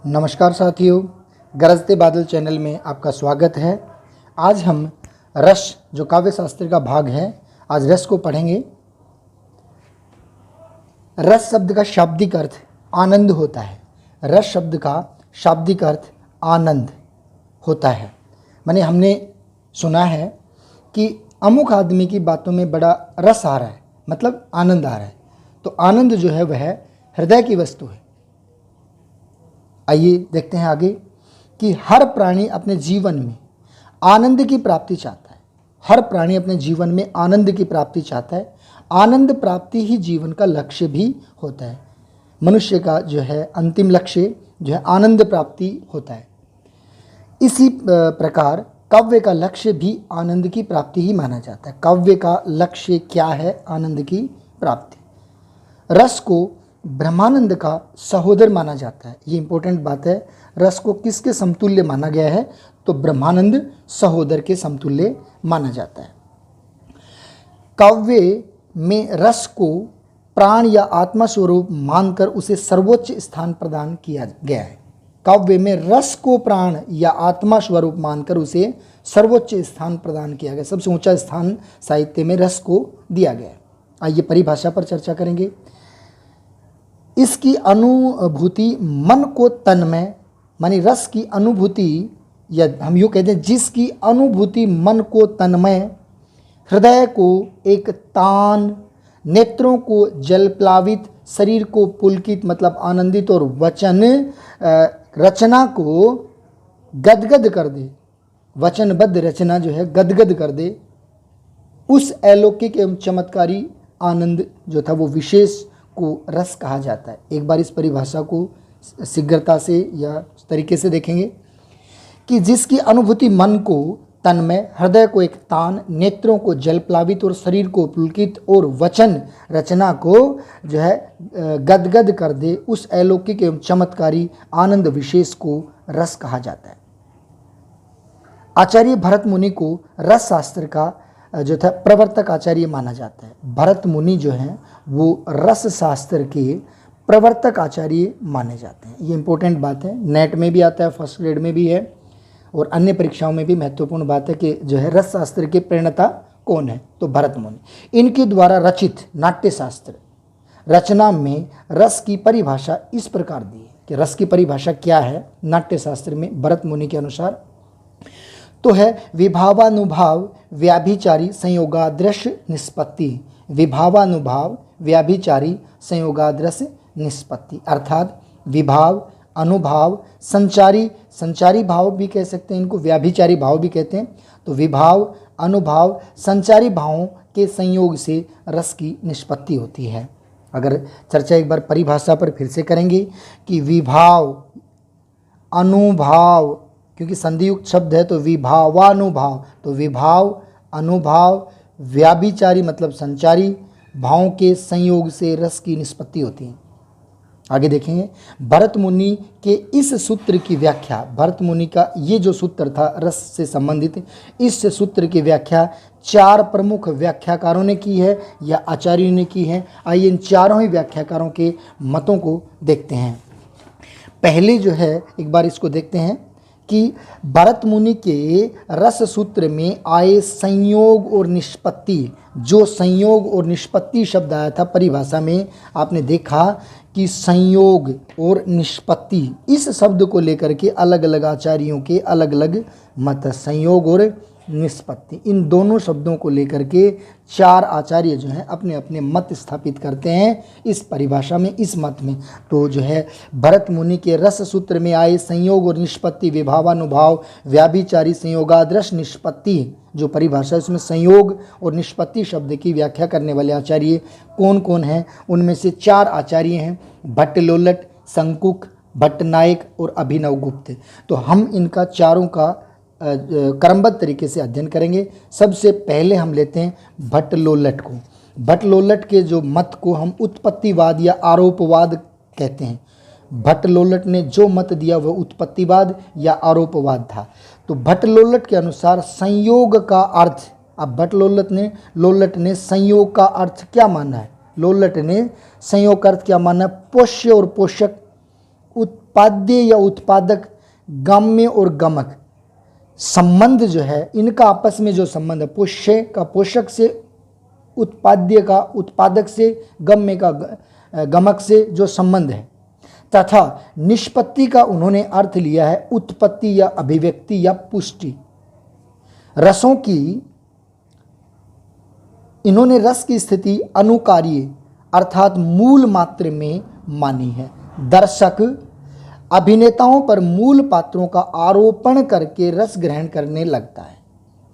नमस्कार साथियों, गरजते बादल चैनल में आपका स्वागत है। आज हम रस जो काव्य शास्त्र का भाग है, आज रस को पढ़ेंगे। रस शब्द का शाब्दिक अर्थ आनंद होता है। रस शब्द का शाब्दिक अर्थ आनंद होता है। माने हमने सुना है कि अमुक आदमी की बातों में बड़ा रस आ रहा है, मतलब आनंद आ रहा है। तो आनंद जो है वह हृदय की वस्तु है। आइए देखते हैं आगे कि हर प्राणी अपने जीवन में आनंद की प्राप्ति चाहता है। हर प्राणी अपने जीवन में आनंद की प्राप्ति चाहता है। आनंद प्राप्ति ही जीवन का लक्ष्य भी होता है। मनुष्य का जो है अंतिम लक्ष्य जो है आनंद प्राप्ति होता है। इसी प्रकार काव्य का लक्ष्य भी आनंद की प्राप्ति ही माना जाता है। काव्य का लक्ष्य क्या है? आनंद की प्राप्ति। रस को ब्रह्मानंद का सहोदर माना जाता है। ये इंपॉर्टेंट बात है। रस को किसके समतुल्य माना गया है? तो ब्रह्मानंद सहोदर के समतुल्य माना जाता है। काव्य में रस को प्राण या आत्मा स्वरूप मानकर उसे सर्वोच्च स्थान प्रदान किया गया है। काव्य में रस को प्राण या आत्मा स्वरूप मानकर उसे सर्वोच्च स्थान प्रदान किया गया। सबसे ऊंचा स्थान साहित्य में रस को दिया गया है। आइए परिभाषा पर चर्चा करेंगे। इसकी अनुभूति मन को तन्मय, मानी रस की अनुभूति, या हम यूँ कहते हैं जिसकी अनुभूति मन को तन्मय, हृदय को एक तान, नेत्रों को जलप्लावित, शरीर को पुलकित मतलब आनंदित, और वचन रचना को गदगद कर दे। वचनबद्ध रचना जो है गदगद कर दे। उस अलौकिक एवं चमत्कारी आनंद जो था वो विशेष को रस कहा जाता है। एक बार इस परिभाषा को शीघ्रता से या तरीके से देखेंगे कि जिसकी अनुभूति मन को तन्मय, हृदय को एक तान, नेत्रों को जलप्लावित और शरीर को पुलकित, और वचन रचना को जो है गदगद कर दे, उस अलौकिक एवं चमत्कारी आनंद विशेष को रस कहा जाता है। आचार्य भरत मुनि को रस शास्त्र का जो था प्रवर्तक आचार्य माना जाता है। भरत मुनि जो हैं वो रस शास्त्र के प्रवर्तक आचार्य माने जाते हैं। ये इंपॉर्टेंट बात है। नेट में भी आता है, फर्स्ट ग्रेड में भी है, और अन्य परीक्षाओं में भी महत्वपूर्ण बात है कि जो है रस शास्त्र के प्रणेता कौन है? तो भरत मुनि। इनके द्वारा रचित नाट्य शास्त्र रचना में रस की परिभाषा इस प्रकार दी है कि रस की परिभाषा क्या है नाट्य शास्त्र में भरत मुनि के अनुसार, तो है विभावानुभाव व्याभिचारी संयोगादृश्य निष्पत्ति। विभावानुभाव व्याभिचारी संयोगादृश्य निष्पत्ति, अर्थात विभाव, अनुभाव, संचारी, संचारी भाव भी कह सकते हैं इनको, व्याभिचारी भाव भी कहते हैं। तो विभाव, अनुभाव, संचारी भावों के संयोग से रस की निष्पत्ति होती है। अगर चर्चा एक बार परिभाषा पर फिर से करेंगे कि विभाव, अनुभाव, क्योंकि संधियुक्त शब्द है तो विभावानुभाव, तो विभाव, अनुभाव, व्याभिचारी मतलब संचारी भावों के संयोग से रस की निष्पत्ति होती है। आगे देखेंगे भरत मुनि के इस सूत्र की व्याख्या। भरत मुनि का ये जो सूत्र था रस से संबंधित, इस सूत्र की व्याख्या चार प्रमुख व्याख्याकारों ने की है या आचार्यों ने की है। आइए इन चारों ही व्याख्याकारों के मतों को देखते हैं। पहले जो है एक बार इसको देखते हैं कि भरत मुनि के रस सूत्र में आए संयोग और निष्पत्ति, जो संयोग और निष्पत्ति शब्द आया था परिभाषा में, आपने देखा कि संयोग और निष्पत्ति इस शब्द को लेकर के अलग अलग आचार्यों के अलग अलग मत। संयोग और निष्पत्ति, इन दोनों शब्दों को लेकर के चार आचार्य जो हैं अपने अपने मत स्थापित करते हैं इस परिभाषा में, इस मत में। तो जो है भरत मुनि के रस सूत्र में आए संयोग और निष्पत्ति, विभावानुभाव व्याभिचारी संयोगादृश निष्पत्ति, जो परिभाषा उसमें संयोग और निष्पत्ति शब्द की व्याख्या करने वाले आचार्य कौन कौन हैं? उनमें से चार आचार्य हैं, भट्टलोलट, शंकुक, भट्टनायक और अभिनव गुप्त। तो हम इनका चारों का क्रमबद्ध तरीके से अध्ययन करेंगे। सबसे पहले हम लेते हैं भट्टलोलट को। भट्टलोलट के जो मत को हम उत्पत्तिवाद या आरोपवाद कहते हैं। भट्टलोलट ने जो मत दिया वह उत्पत्तिवाद या आरोपवाद था। तो भट्टलोलट के अनुसार संयोग का अर्थ, अब लोलट ने संयोग का अर्थ क्या माना है? लोलट ने संयोग का अर्थ क्या माना है? पोष्य और पोषक, उत्पाद्य या उत्पादक, गम्य और गमक संबंध जो है, इनका आपस में जो संबंध है, पोष्य का पोषक से, उत्पाद्य का उत्पादक से, गम्य का गमक से जो संबंध है, तथा निष्पत्ति का उन्होंने अर्थ लिया है उत्पत्ति या अभिव्यक्ति या पुष्टि। रसों की इन्होंने रस की स्थिति अनुकार्य अर्थात मूल मात्र में मानी है। दर्शक अभिनेताओं पर मूल पात्रों का आरोपण करके रस ग्रहण करने लगता है।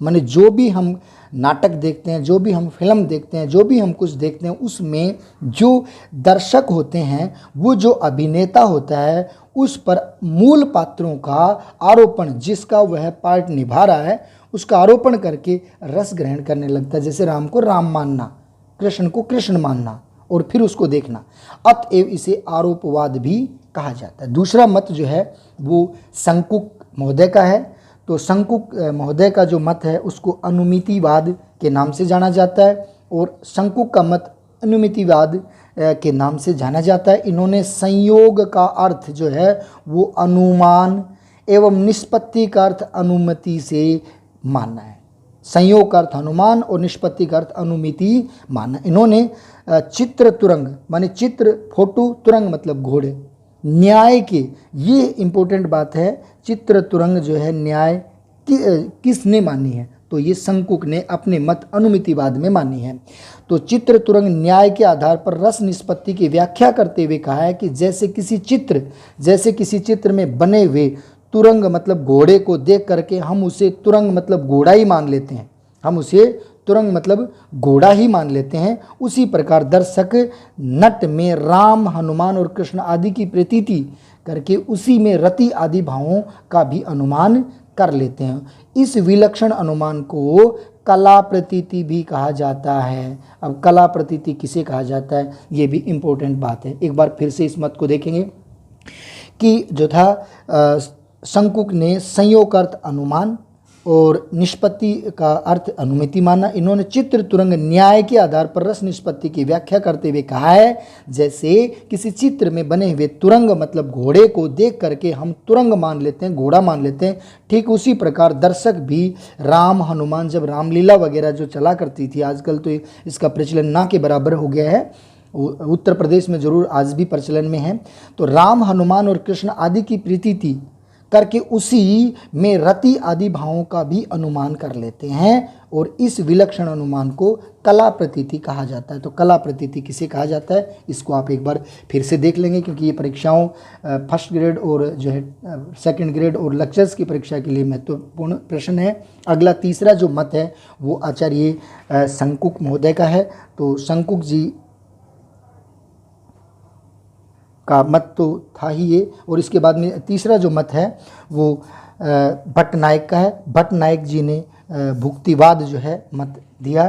माने जो भी हम नाटक देखते हैं, जो भी हम फिल्म देखते हैं, जो भी हम कुछ देखते हैं, उसमें जो दर्शक होते हैं, वो जो अभिनेता होता है, उस पर मूल पात्रों का आरोपण, जिसका वह पार्ट निभा रहा है, उसका आरोपण करके रस ग्रहण करने लगता है। जैसे राम को राम मानना, कृष्ण को कृष्ण मानना और फिर उसको देखना, अतएव इसे आरोपवाद भी कहा जाता है। दूसरा मत जो है वो शंकुक महोदय का है। तो शंकुक महोदय का जो मत है उसको अनुमितिवाद के नाम से जाना जाता है और शंकुक का मत अनुमितिवाद के नाम से जाना जाता है। इन्होंने संयोग का अर्थ जो है वो अनुमान एवं निष्पत्ति का अर्थ अनुमति से मानना है। संयोग का अर्थ अनुमान और निष्पत्ति का अर्थ अनुमिति मानना। इन्होंने चित्र तुरंग माने चित्र फोटो, तुरंग मतलब घोड़े, न्याय के, ये इम्पोर्टेंट बात है, चित्र तुरंग जो है न्याय किसने मानी है, तो ये शंकुक ने अपने मत अनुमितिवाद में मानी है। तो चित्र तुरंग न्याय के आधार पर रस निष्पत्ति की व्याख्या करते हुए कहा है कि जैसे किसी चित्र में बने हुए तुरंग मतलब घोड़े को देख करके हम उसे तुरंग मतलब घोड़ा ही मान लेते हैं, हम उसे तुरंग मतलब घोड़ा ही मान लेते हैं, उसी प्रकार दर्शक नट में राम, हनुमान और कृष्ण आदि की प्रतीति करके उसी में रति आदि भावों का भी अनुमान कर लेते हैं। इस विलक्षण अनुमान को कला प्रतीति भी कहा जाता है। अब कला प्रतीति किसे कहा जाता है, ये भी इम्पोर्टेंट बात है। एक बार फिर से इस मत को देखेंगे कि जो था शंकुक ने संयोग का अर्थ अनुमान और निष्पत्ति का अर्थ अनुमिति माना। इन्होंने चित्र तुरंग न्याय के आधार पर रस निष्पत्ति की व्याख्या करते हुए कहा है जैसे किसी चित्र में बने हुए तुरंग मतलब घोड़े को देख करके हम तुरंग मान लेते हैं, घोड़ा मान लेते हैं, ठीक उसी प्रकार दर्शक भी राम, हनुमान, जब रामलीला वगैरह जो चला करती थी, आजकल तो इसका प्रचलन ना के बराबर हो गया है, उत्तर प्रदेश में जरूर आज भी प्रचलन में है। तो राम, हनुमान और कृष्ण आदि की प्रीति करके उसी में रति आदि भावों का भी अनुमान कर लेते हैं और इस विलक्षण अनुमान को कला प्रतीति कहा जाता है। तो कला प्रतीति किसे कहा जाता है, इसको आप एक बार फिर से देख लेंगे क्योंकि ये परीक्षाओं फर्स्ट ग्रेड और जो है सेकंड ग्रेड और लेक्चर्स की परीक्षा के लिए महत्वपूर्ण प्रश्न है। अगला तीसरा जो मत है वो आचार्य शंकुक महोदय का है। तो शंकुक जी का मत तो था ही ये, और इसके बाद में तीसरा जो मत है वो भट्टनायक का है। भट्टनायक जी ने भुक्तिवाद जो है मत दिया।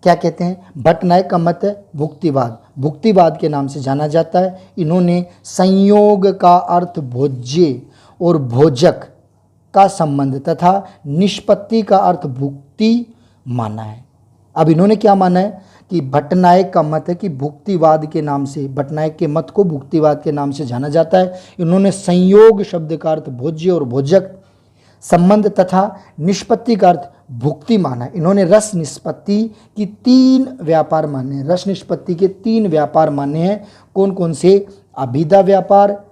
क्या कहते हैं, भट्टनायक का मत है भुक्तिवाद के नाम से जाना जाता है। इन्होंने संयोग का अर्थ भोज्य और भोजक का संबंध तथा निष्पत्ति का अर्थ भुक्ति माना है। अब इन्होंने क्या माना है कि भट्टनायक का मत है कि भुक्तिवाद के नाम से, भट्टनायक के मत को भुक्तिवाद के नाम से जाना जाता है। इन्होंने संयोग शब्द का अर्थ भोज्य और भोजक संबंध तथा निष्पत्ति का अर्थ भुक्ति माना। इन्होंने रस निष्पत्ति की 3 व्यापार माने, रस निष्पत्ति के 3 व्यापार माने हैं। कौन कौन से, अभिधा व्यापार,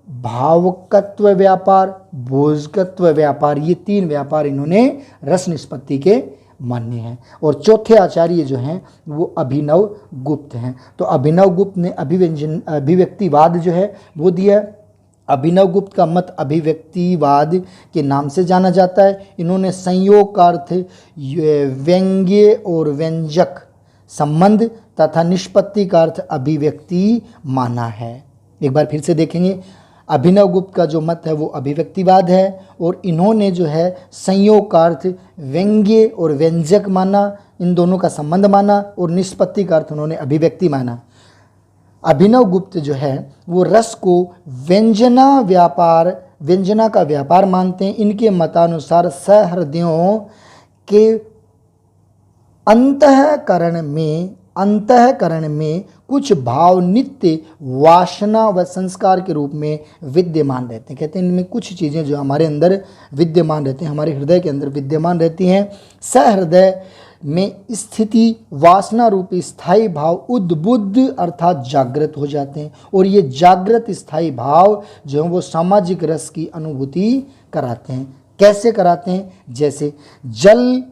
भावकत्व व्यापार, भोजकत्व व्यापार, ये 3 व्यापार इन्होंने रस निष्पत्ति के मान्य हैं। और चौथे आचार्य जो हैं वो अभिनव गुप्त हैं। तो अभिनव गुप्त ने अभिव्यक्तिवाद जो है वो दिया। अभिनव गुप्त का मत अभिव्यक्तिवाद के नाम से जाना जाता है। इन्होंने संयोग का अर्थ व्यंग्य और व्यंजक संबंध तथा निष्पत्ति का अर्थ अभिव्यक्ति माना है। एक बार फिर से देखेंगे, अभिनव गुप्त का जो मत है वो अभिव्यक्तिवाद है और इन्होंने जो है संयोग का अर्थ व्यंग्य और व्यंजक माना, इन दोनों का संबंध माना, और निष्पत्ति का अर्थ उन्होंने अभिव्यक्ति माना। अभिनव गुप्त जो है वो रस को व्यंजना का व्यापार मानते हैं। इनके मतानुसार सहृदयों के अंतःकरण में अंतःकरण में कुछ भाव नित्य वासना व संस्कार के रूप में विद्यमान रहते हैं। कहते हैं इनमें कुछ चीज़ें जो हमारे अंदर विद्यमान रहते हैं, हमारे हृदय के अंदर विद्यमान रहती हैं। सहृदय में स्थिति वासना रूपी स्थायी भाव उद्बुद्ध अर्थात जागृत हो जाते हैं, और ये जागृत स्थायी भाव जो है वो सामाजिक रस की अनुभूति कराते हैं। कैसे कराते हैं? जैसे जल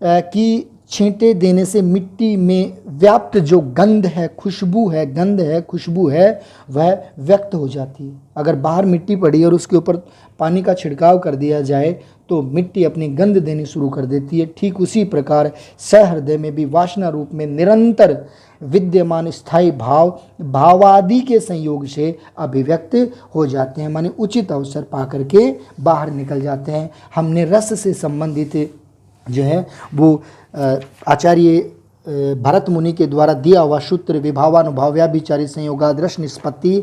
की छींटे देने से मिट्टी में व्याप्त जो गंध है, खुशबू है, गंध है, खुशबू है, वह व्यक्त हो जाती है। अगर बाहर मिट्टी पड़ी और उसके ऊपर पानी का छिड़काव कर दिया जाए तो मिट्टी अपनी गंध देनी शुरू कर देती है। ठीक उसी प्रकार सहृदय में भी वासना रूप में निरंतर विद्यमान स्थायी भाव भावादि के संयोग से अभिव्यक्त हो जाते हैं, माने उचित अवसर पा करके बाहर निकल जाते हैं। हमने रस से संबंधित जो है वो आचार्य भरत मुनि के द्वारा दिया हुआ सूत्र विभावानुभाव व्याभिचारी संयोगादृश निष्पत्ति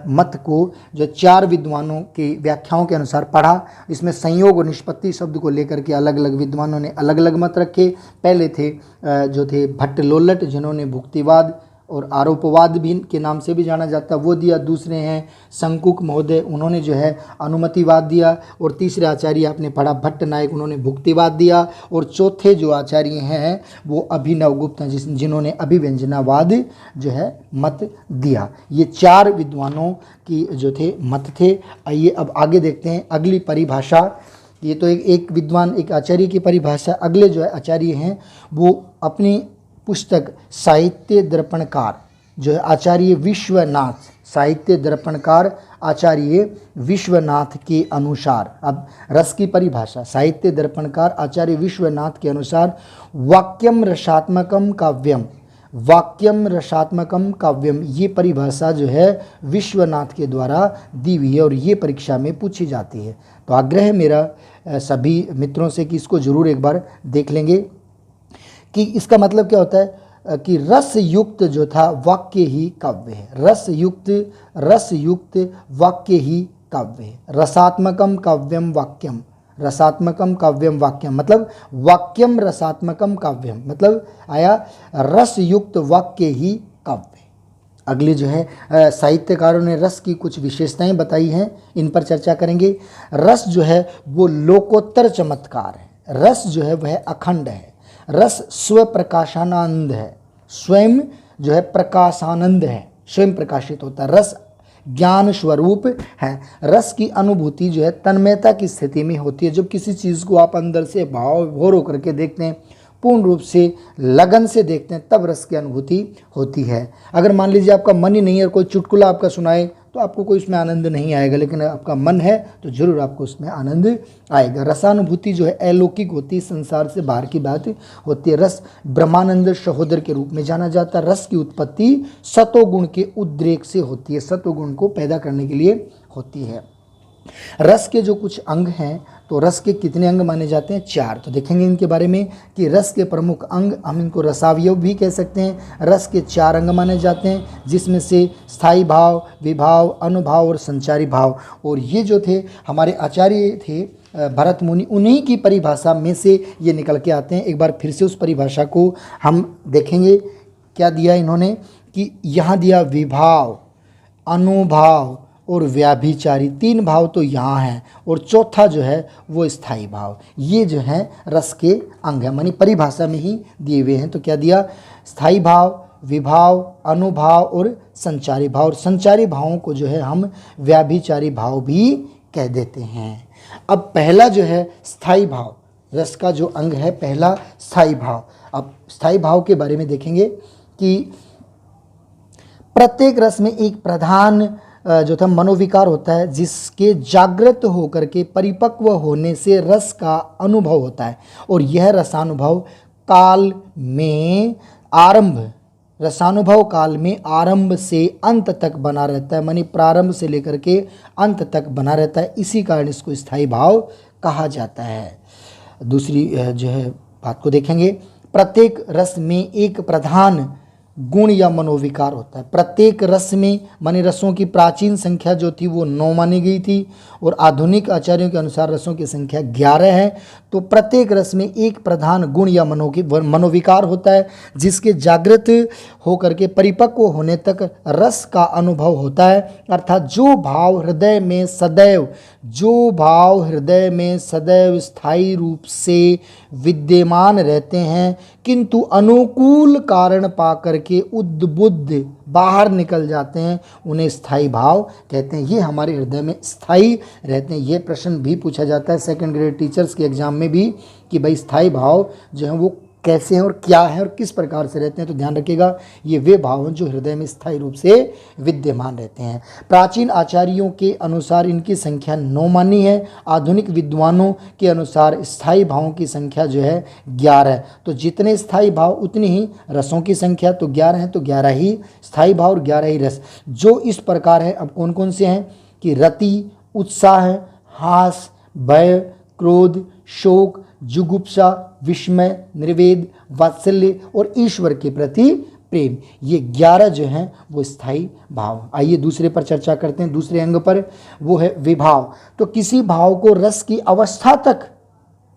मत को जो 4 विद्वानों की व्याख्याओं के अनुसार पढ़ा। इसमें संयोग और निष्पत्ति शब्द को लेकर के अलग अलग विद्वानों ने अलग अलग मत रखे। पहले थे जो थे भट्ट लोल्लट, जिन्होंने भुक्तिवाद और आरोपवाद भी के नाम से भी जाना जाता है, वो दिया। दूसरे हैं शंकुक महोदय, उन्होंने जो है अनुमतिवाद दिया। और तीसरे आचार्य आपने पढ़ा भट्ट नायक, उन्होंने भुक्तिवाद दिया। और चौथे जो आचार्य हैं वो अभिनव गुप्त हैं, जिन्होंने अभिव्यंजनावाद जो है मत दिया। ये 4 विद्वानों की जो थे मत थे। आइए अब आगे देखते हैं अगली परिभाषा। ये तो एक विद्वान एक आचार्य की परिभाषा। अगले जो है आचार्य हैं वो अपनी पुस्तक साहित्य दर्पणकार जो है आचार्य विश्वनाथ, साहित्य दर्पणकार आचार्य विश्वनाथ के अनुसार, अब रस की परिभाषा साहित्य दर्पणकार आचार्य विश्वनाथ के अनुसार वाक्यम रसात्मकम काव्यम, वाक्यम रसात्मकम काव्यम, ये परिभाषा जो है विश्वनाथ के द्वारा दी हुई है और ये परीक्षा में पूछी जाती है। तो आग्रह है मेरा सभी मित्रों से कि इसको जरूर एक बार देख लेंगे कि इसका मतलब क्या होता है कि रस युक्त जो था वाक्य ही काव्य है। रस युक्त वाक्य ही काव्य है। रसात्मकम काव्यम वाक्यम, रसात्मकम काव्यम वाक्यम, मतलब वाक्यम रसात्मकम काव्यम, मतलब आया रस युक्त वाक्य ही काव्य। अगली जो है साहित्यकारों ने रस की कुछ विशेषताएं बताई हैं, इन पर चर्चा करेंगे। रस जो है वो लोकोत्तर चमत्कार है। रस जो है वह अखंड है। रस स्व प्रकाशानंद है, स्वयं जो है प्रकाशानंद है, स्वयं प्रकाशित होता है। रस ज्ञान स्वरूप है। रस की अनुभूति जो है तन्मयता की स्थिति में होती है। जब किसी चीज़ को आप अंदर से भाव भोर होकर के देखते हैं, पूर्ण रूप से लगन से देखते हैं, तब रस की अनुभूति होती है। अगर मान लीजिए आपका मन ही नहीं है और कोई चुटकुला आपका सुनाए तो आपको कोई उसमें आनंद नहीं आएगा, लेकिन आपका मन है तो जरूर आपको उसमें आनंद आएगा। रसानुभूति जो है अलौकिक होती है, संसार से बाहर की बात होती है। रस ब्रह्मानंद सहोदर के रूप में जाना जाता है। रस की उत्पत्ति सतोगुण के उद्रेक से होती है, सतोगुण को पैदा करने के लिए होती है। रस के जो कुछ अंग हैं, तो रस के कितने अंग माने जाते हैं? 4। तो देखेंगे इनके बारे में कि रस के प्रमुख अंग, हम इनको रसावयव भी कह सकते हैं। रस के 4 अंग माने जाते हैं, जिसमें से स्थायी भाव, विभाव, अनुभाव और संचारी भाव। और ये जो थे हमारे आचार्य थे भरत मुनि, उन्हीं की परिभाषा में से ये निकल के आते हैं। एक बार फिर से उस परिभाषा को हम देखेंगे। क्या दिया इन्होंने कि यहाँ दिया विभाव, अनुभाव और व्याभिचारी, 3 भाव तो यहाँ हैं, और चौथा जो है वो स्थायी भाव। ये जो है रस के अंग है, मानी परिभाषा में ही दिए हुए हैं। तो क्या दिया? स्थायी भाव, विभाव, अनुभाव और संचारी भाव। और संचारी भावों को जो है हम व्याभिचारी भाव भी कह देते हैं। अब पहला जो है स्थायी भाव, रस का जो अंग है पहला स्थायी भाव। अब स्थायी भाव के बारे में देखेंगे कि प्रत्येक रस में एक प्रधान जो था मनोविकार होता है, जिसके जागृत होकर के परिपक्व होने से रस का अनुभव होता है। और यह रसानुभव काल में आरंभ, रसानुभव काल में आरंभ से अंत तक बना रहता है, मानी प्रारंभ से लेकर के अंत तक बना रहता है। इसी कारण इसको स्थायी भाव कहा जाता है। दूसरी जो है बात को देखेंगे, प्रत्येक रस में एक प्रधान गुण या मनोविकार होता है। प्रत्येक रस में माने रसों की प्राचीन संख्या जो थी वो 9 मानी गई थी और आधुनिक आचार्यों के अनुसार रसों की संख्या 11 है। तो प्रत्येक रस में एक प्रधान गुण या मनोविकार होता है जिसके जागृत होकर के परिपक्व होने तक रस का अनुभव होता है। अर्थात जो भाव हृदय में सदैव स्थायी रूप से विद्यमान रहते हैं किंतु अनुकूल कारण पाकर के उद्बुद्ध बाहर निकल जाते हैं, उन्हें स्थायी भाव कहते हैं। ये हमारे हृदय में स्थायी रहते हैं। ये प्रश्न भी पूछा जाता है सेकंड ग्रेड टीचर्स के एग्जाम में भी कि भाई स्थायी भाव जो हैं वो कैसे हैं और क्या हैं और किस प्रकार से रहते हैं। तो ध्यान रखिएगा, ये वे भाव हैं जो हृदय में स्थायी रूप से विद्यमान रहते हैं। प्राचीन आचार्यों के अनुसार इनकी संख्या 9 मानी है। आधुनिक विद्वानों के अनुसार स्थायी भावों की संख्या जो है 11 है। तो जितने स्थायी भाव उतनी ही रसों की संख्या, तो 11 है, तो 11 ही स्थायी भाव और 11 ही रस, जो इस प्रकार है। अब कौन कौन से हैं कि रति, उत्साह, हास, भय, क्रोध, शोक, जुगुप्सा, विस्मय, निर्वेद, वात्सल्य और ईश्वर के प्रति प्रेम, ये 11 जो हैं वो स्थायी भाव। आइए दूसरे पर चर्चा करते हैं। दूसरे अंग पर वो है विभाव। तो किसी भाव को रस की अवस्था तक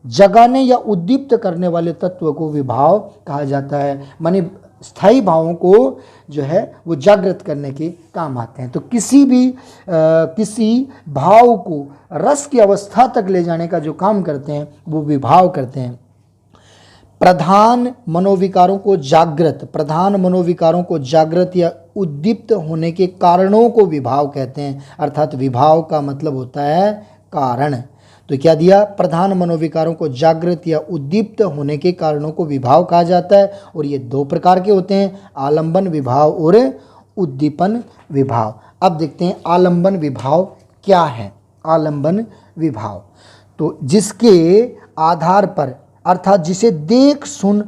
जगाने या उद्दीप्त करने वाले तत्व को विभाव कहा जाता है। माने स्थायी भावों को जो है वो जागृत करने के काम आते हैं। तो किसी भाव को रस की अवस्था तक ले जाने का जो काम करते हैं वो विभाव करते हैं। प्रधान मनोविकारों को जागृत या उद्दीप्त होने के कारणों को विभाव कहते हैं। अर्थात विभाव का मतलब होता है कारण। तो क्या दिया, प्रधान मनोविकारों को जागृत या उद्दीप्त होने के कारणों को विभाव कहा जाता है। और ये 2 प्रकार के होते हैं, आलंबन विभाव और उद्दीपन विभाव। अब देखते हैं आलंबन विभाव क्या है। आलंबन विभाव तो जिसके आधार पर, अर्थात जिसे देख सुन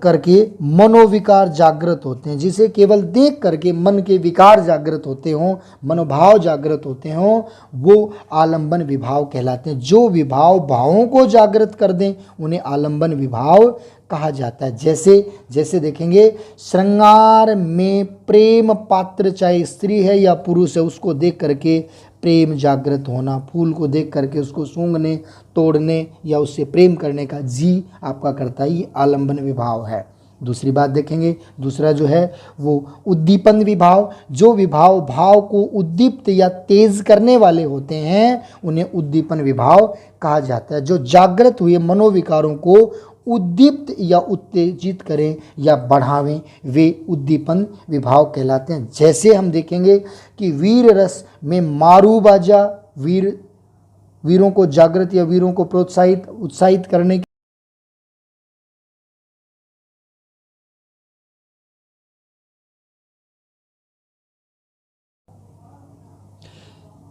करके मनोविकार जागृत होते हैं, जिसे केवल देख करके मन के विकार जागृत होते हों, मनोभाव जागृत होते हों, वो आलंबन विभाव कहलाते हैं। जो विभाव भावों को जागृत कर दें उन्हें आलंबन विभाव कहा जाता है। जैसे देखेंगे, श्रृंगार में प्रेम पात्र चाहे स्त्री है या पुरुष है, उसको देख करके प्रेम जागृत होना, फूल को देख करके उसको सूंघने, तोड़ने या उससे प्रेम करने का जी आपका करता है, ये आलंबन विभाव है। दूसरी बात देखेंगे, दूसरा जो है वो उद्दीपन विभाव। जो विभाव भाव को उद्दीप्त या तेज करने वाले होते हैं उन्हें उद्दीपन विभाव कहा जाता है। जो जागृत हुए मनोविकारों को उद्दीप्त या उत्तेजित करें या बढ़ावें, वे उद्दीपन विभाव कहलाते हैं। जैसे हम देखेंगे कि वीर रस में मारूबाजा वीरों को जागृत या वीरों को उत्साहित करने की,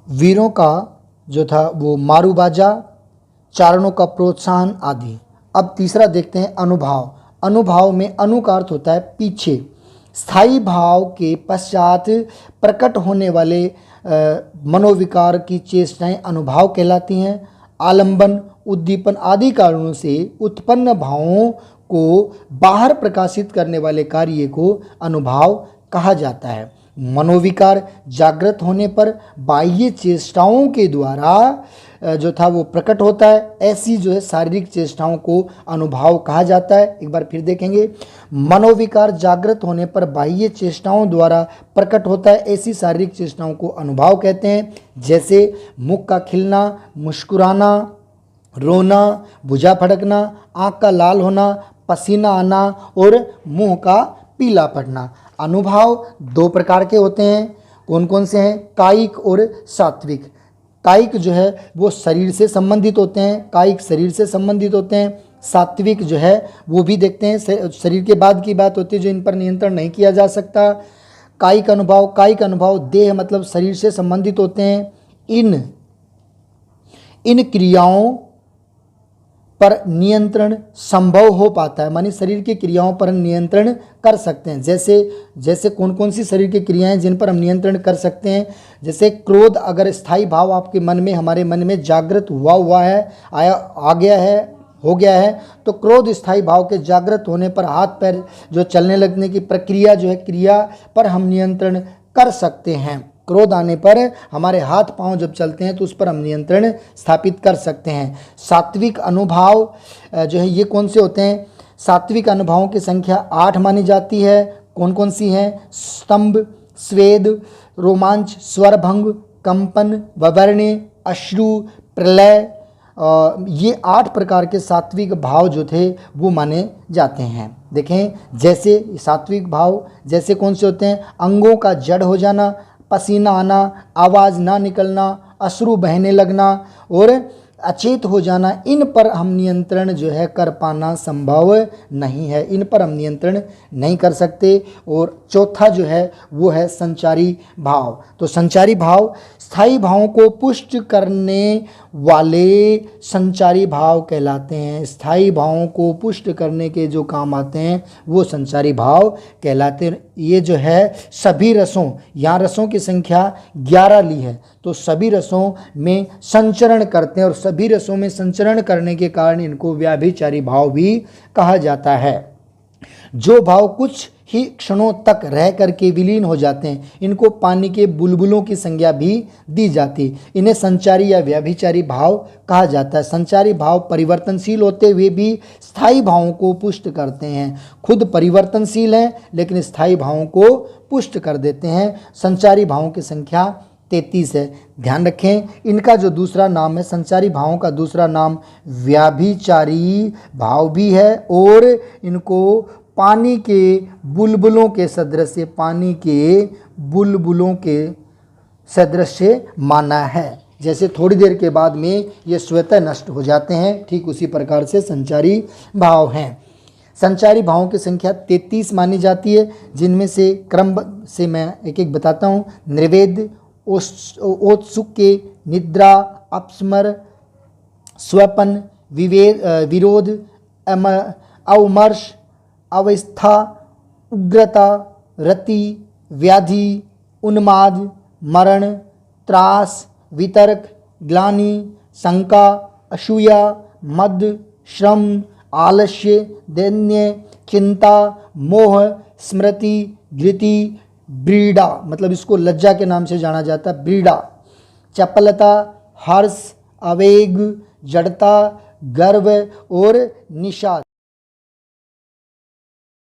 वीरों का जो था वो मारूबाजा, चारणों का प्रोत्साहन आदि। अब तीसरा देखते हैं अनुभाव। अनुभाव में अनु का अर्थ होता है पीछे। स्थायी भाव के पश्चात प्रकट होने वाले मनोविकार की चेष्टाएं अनुभाव कहलाती हैं। आलंबन, उद्दीपन आदि कारणों से उत्पन्न भावों को बाहर प्रकाशित करने वाले कार्य को अनुभाव कहा जाता है। मनोविकार जागृत होने पर बाह्य चेष्टाओं के द्वारा जो था वो प्रकट होता है। ऐसी जो है शारीरिक चेष्टाओं को अनुभाव कहा जाता है। एक बार फिर देखेंगे, मनोविकार जागृत होने पर बाह्य चेष्टाओं द्वारा प्रकट होता है, ऐसी शारीरिक चेष्टाओं को अनुभाव कहते हैं। जैसे मुख का खिलना, मुस्कुराना, रोना, भुजा फड़कना, आँख का लाल होना, पसीना आना और मुंह का पीला पड़ना। अनुभाव 2 प्रकार के होते हैं। कौन कौन से हैं? कायिक और सात्विक। कायिक जो है वो शरीर से संबंधित होते हैं, कायिक शरीर से संबंधित होते हैं। सात्विक जो है वो भी देखते हैं, शरीर के बाद की बात होती है, जो इन पर नियंत्रण नहीं किया जा सकता। कायिक अनुभव देह मतलब शरीर से संबंधित होते हैं। इन क्रियाओं पर नियंत्रण संभव हो पाता है, मानी शरीर की क्रियाओं पर हम नियंत्रण कर सकते हैं। जैसे कौन कौन सी शरीर की क्रियाएं जिन पर हम नियंत्रण कर सकते हैं? जैसे क्रोध, अगर स्थायी भाव आपके मन में, हमारे मन में जागृत हुआ है, आ गया है, हो गया है, तो क्रोध स्थायी भाव के जागृत होने पर हाथ पैर जो चलने लगने की प्रक्रिया जो है, क्रिया पर हम नियंत्रण कर सकते हैं। क्रोध आने पर हमारे हाथ पांव जब चलते हैं तो उस पर हम नियंत्रण स्थापित कर सकते हैं। सात्विक अनुभाव जो है ये कौन से होते हैं? सात्विक अनुभावों की संख्या 8 मानी जाती है। कौन कौन सी हैं? स्तंभ, स्वेद, रोमांच, स्वरभंग, कंपन, ववर्ण्य, अश्रु, प्रलय, ये 8 प्रकार के सात्विक भाव जो थे वो माने जाते हैं। देखें जैसे सात्विक भाव जैसे कौन से होते हैं? अंगों का जड़ हो जाना, पसीना आना, आवाज़ ना निकलना, अश्रु बहने लगना और अचेत हो जाना, इन पर हम नियंत्रण जो है कर पाना संभव नहीं है, इन पर हम नियंत्रण नहीं कर सकते। और चौथा जो है वो है संचारी भाव। तो संचारी भाव स्थायी भावों को पुष्ट करने वाले संचारी भाव कहलाते हैं। स्थायी भावों को पुष्ट करने के जो काम आते हैं वो संचारी भाव कहलाते हैं। ये जो है सभी रसों, यहाँ रसों की संख्या 11 ली है, तो सभी रसों में संचरण करते हैं और सभी रसों में संचरण करने के कारण इनको व्याभिचारी भाव भी कहा जाता है। जो भाव कुछ ही क्षणों तक रह करके विलीन हो जाते हैं, इनको पानी के बुलबुलों की संज्ञा भी दी जाती। इन्हें संचारी या व्याभिचारी भाव कहा जाता है। संचारी भाव परिवर्तनशील होते हुए भी स्थायी भावों को पुष्ट करते हैं। खुद परिवर्तनशील हैं लेकिन स्थायी भावों को पुष्ट कर देते हैं। संचारी भावों की संख्या 33 है। ध्यान रखें, इनका जो दूसरा नाम है, संचारी भावों का दूसरा नाम व्याभिचारी भाव भी है और इनको पानी के बुलबुलों के सदृश, पानी के बुलबुलों के सदृश माना है। जैसे थोड़ी देर के बाद में ये स्वतः नष्ट हो जाते हैं, ठीक उसी प्रकार से संचारी भाव हैं। संचारी भावों की संख्या 33 मानी जाती है, जिनमें से क्रम से मैं एक एक बताता हूँ। निर्वेद, औत्सुक्य, निद्रा, अपस्मर, स्वपन, विरोध, अवमर्श, अवस्था, उग्रता, रति, व्याधि, उन्माद, मरण, त्रास, वितर्क, ग्लानि, शंका, असूया, मद, श्रम, आलस्य, दैन्य, चिंता, मोह, स्मृति, धृति, ब्रीड़ा, मतलब इसको लज्जा के नाम से जाना जाता है, ब्रीड़ा, चपलता, हर्ष, आवेग, जड़ता, गर्व और निषाद।